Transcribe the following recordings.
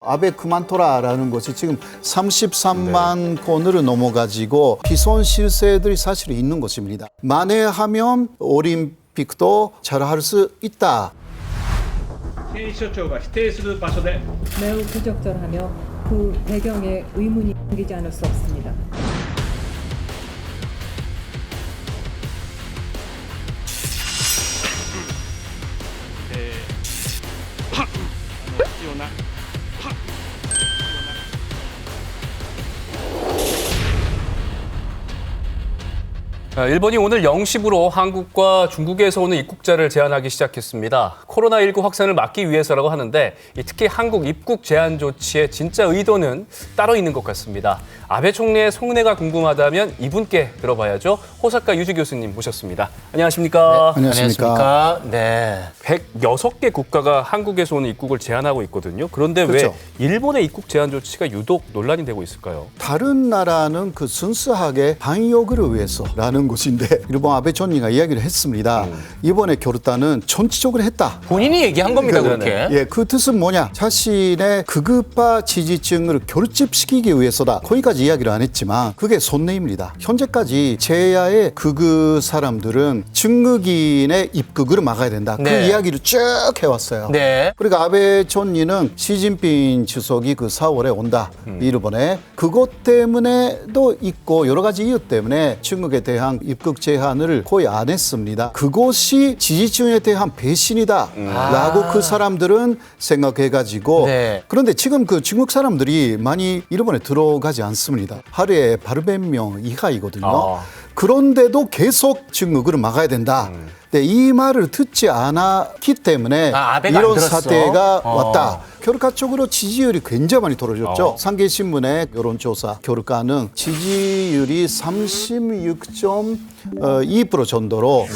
아베 그만둬라라는 것이 지금 33만 건으로 넘어가지고 비선 실세들이 사실 있는 것입니다. 만회하면 올림픽도 잘할 수 있다. 県所長が否定する場所で 매우 부적절하며 그 배경에 의문이 생기지 않을 수 없습니다. 일본이 오늘 0시부로 한국과 중국에서 오는 입국자를 제한하기 시작했습니다. 코로나19 확산을 막기 위해서라고 하는데 특히 한국 입국 제한 조치의 진짜 의도는 따로 있는 것 같습니다. 아베 총리의 속내가 궁금하다면 이분께 들어봐야죠. 호사카 유지 교수님 모셨습니다. 안녕하십니까? 네, 안녕하십니까? 네. 106개 국가가 한국에서 오는 입국을 제한하고 있거든요. 그런데 그렇죠. 왜 일본의 입국 제한 조치가 유독 논란이 되고 있을까요? 다른 나라는 그 순수하게 방역을 위해서라는 것인데 일본 아베 총리가 이야기를 했습니다. 이번에 결단은 전체적으로 했다. 본인이 얘기한 겁니다, 그렇게. 예, 그 뜻은 뭐냐? 자신의 극우파 지지층을 결집시키기 위해서다. 거기까지 이야기를 안 했지만 그게 속내입니다. 현재까지 제야의 극우 사람들은 중국인의 입국을 막아야 된다. 그 네. 이야기를 쭉 해왔어요. 네. 그러니까 아베 총리는 시진핑 주석이 그 4월에 온다. 일본에. 그것 때문에도 있고 여러 가지 이유 때문에 중국에 대한 입국 제한을 거의 안 했습니다. 그것이 지지층에 대한 배신이다. 라고 그 사람들은 생각해가지고. 네. 그런데 지금 그 중국 사람들이 많이 일본에 들어가지 않습니다. 하루에 바로 100명 이하이거든요. 그런데도 계속 중국을 막아야 된다. 근데 이 말을 듣지 않았기 때문에 아베가 이런 안 들었어? 사태가 왔다. 결과적으로 지지율이 굉장히 많이 떨어졌죠. 상계신문의 여론조사 결과는 지지율이 36.2% 정도로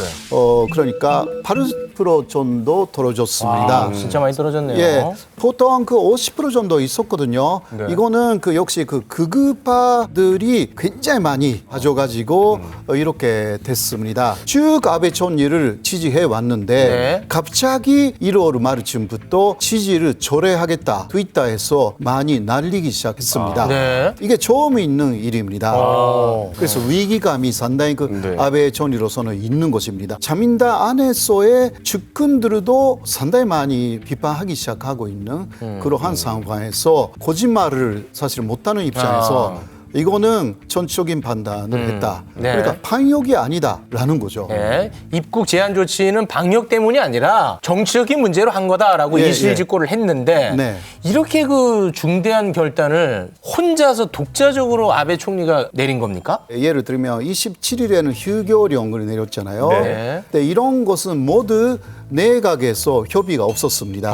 그러니까 8% 정도 떨어졌습니다. 진짜 많이 떨어졌네요. 예, 보통 그 50% 정도 있었거든요. 이거는 그 역시 그 극우파들이 굉장히 많이 가져가지고 이렇게 됐습니다. 쭉 아베 총리를 지지해 왔는데 네. 갑자기 1월 말쯤부터 지지를 절회하겠다. 트위터에서 많이 날리기 시작했습니다. 네. 이게 처음 있는 일입니다. 그래서 위기감이 상당히 그 아베 총리로서는 있는 것입니다. 자민당 안에서의 측근들도 상당히 많이 비판하기 시작하고 있는 그러한 상황에서 거짓말을 사실 못하는 입장에서 이거는 전적인 판단을 했다. 네. 그러니까 방역이 아니다라는 거죠. 네. 입국 제한 조치는 방역 때문이 아니라 정치적인 문제로 한 거다라고 예, 이실직고를 했는데 네. 이렇게 그 중대한 결단을 혼자서 독자적으로 아베 총리가 내린 겁니까? 예를 들면 27일에는 휴교령을 내렸잖아요. 네. 근데 이런 것은 모두 내각에서 협의가 없었습니다.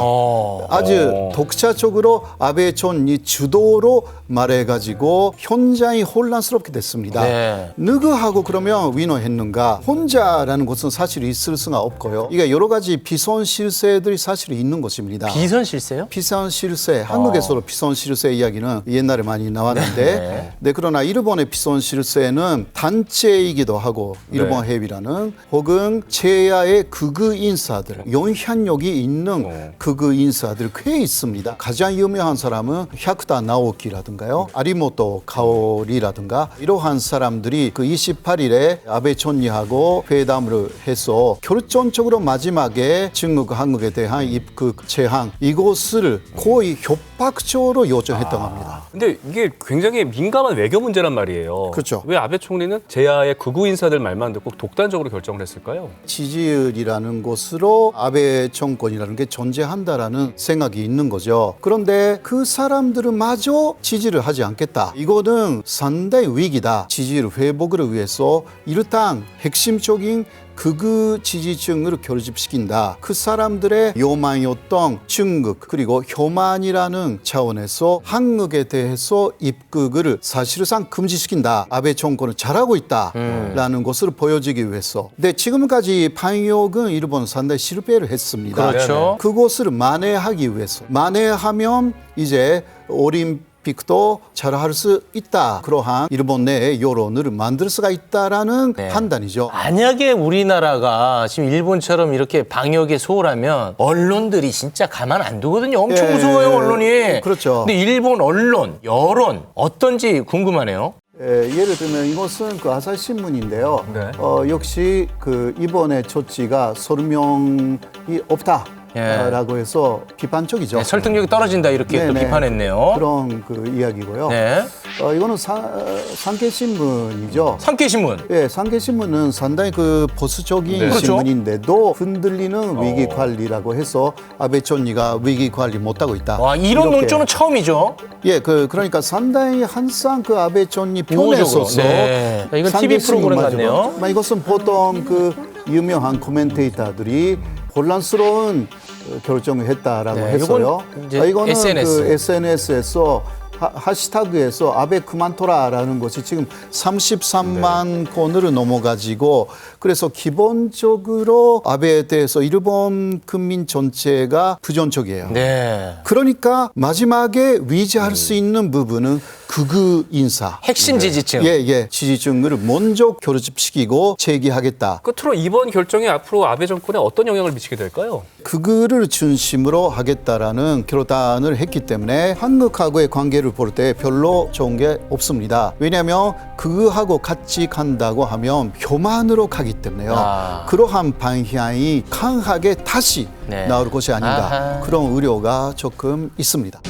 아주 독자적으로 아베 총리 주도로 말해가지고 현장이 혼란스럽게 됐습니다. 네. 누구하고 그러면 위노했는가? 혼자라는 것은 사실 있을 수가 없고요. 이게 여러 가지 비선 실세들이 사실 있는 것입니다. 비선 실세요? 비선 실세, 한국에서도 비선 실세 이야기는 옛날에 많이 나왔는데, 네, 그러나 일본의 비선 실세는 단체이기도 하고, 일본 해비라는 혹은 제야의 극우 인사들, 영향력이 있는 극우 인사들 꽤 있습니다. 가장 유명한 사람은 샤쿠다 나오키라든가요, 아리모토 가오리라든가 이러한 사람들이 그 28일에 아베 총리하고 회담을 해서 결정적으로 마지막에 중국, 한국에 대한 입국 제한 이것을 거의 협박적으로 요청했던 겁니다. 근데 이게 굉장히 민감한 외교 문제란 말이에요. 그렇죠. 왜 아베 총리는 제야의 극우 인사들 말만 듣고 독단적으로 결정을 했을까요? 지지율이라는 것으로 아베 정권이라는 게 존재한다라는 생각이 있는 거죠. 그런데 그 사람들은 마저 지지를 하지 않겠다. 이거는 상당히 위기다. 지지율 회복을 위해서 일단 핵심적인 극우 지지층을 결집시킨다. 그 사람들의 요망이었던 중국 그리고 혐한이라는 차원에서 한국에 대해서 입국을 사실상 금지시킨다. 아베 정권은 잘하고 있다라는 것을 보여주기 위해서. 근데 지금까지 방역은 일본 상당히 실패를 했습니다. 그렇죠. 그것을 만회하기 위해서. 만회하면 이제 올림픽 올림픽도 잘할 수 있다. 그러한 일본 내의 여론을 만들 수가 있다라는 네. 판단이죠. 만약에 우리나라가 지금 일본처럼 이렇게 방역에 소홀하면 언론들이 진짜 가만 안 두거든요. 엄청 예, 무서워요, 언론이. 그렇죠. 근데 일본 언론, 여론 어떤지 궁금하네요. 예를 들면 이것은 그 아사히 신문인데요. 네. 역시 그 이번의 조치가 설명이 없다. 예. 라고 해서 비판적이죠. 네, 설득력이 떨어진다 이렇게 또 네네. 비판했네요. 그런 그 이야기고요. 네. 이거는 산케신문이죠. 상케신문. 예, 산케신문은 상당히 그 보수적인 네. 그렇죠. 신문인데도 흔들리는 위기 관리라고 해서 아베 총리가 위기 관리 못하고 있다. 와, 이런 이렇게. 논조는 처음이죠. 예, 그러니까 상당히 항상 그 아베 총리 편에 보호적으로. 서서 네. 이건 TV 프로그램 같네요. 이것은 보통 그 유명한 코멘테이터들이 혼란스러운 결정을 했다라고 네, 했어요. 이건 이제 이거는 SNS. 그 SNS에서 하시타그에서 아베 그만둬라라는 것이 지금 33만 건으로 넘어가지고 그래서 기본적으로 아베에 대해서 일본 국민 전체가 부정적이에요. 네. 그러니까 마지막에 위지할 수 있는 부분은 극우 인사. 핵심 지지층. 예, 지지층을 먼저 결집시키고 제기하겠다. 끝으로 이번 결정이 앞으로 아베 정권에 어떤 영향을 미치게 될까요? 극우를 중심으로 하겠다라는 결단을 했기 때문에 한국하고의 관계를 볼 때 별로 좋은 게 없습니다. 왜냐하면 극우하고 같이 간다고 하면 교만으로 가기 때문에요. 아. 그러한 방향이 강하게 다시 네. 나올 것이 아닌가 아하. 그런 우려가 조금 있습니다.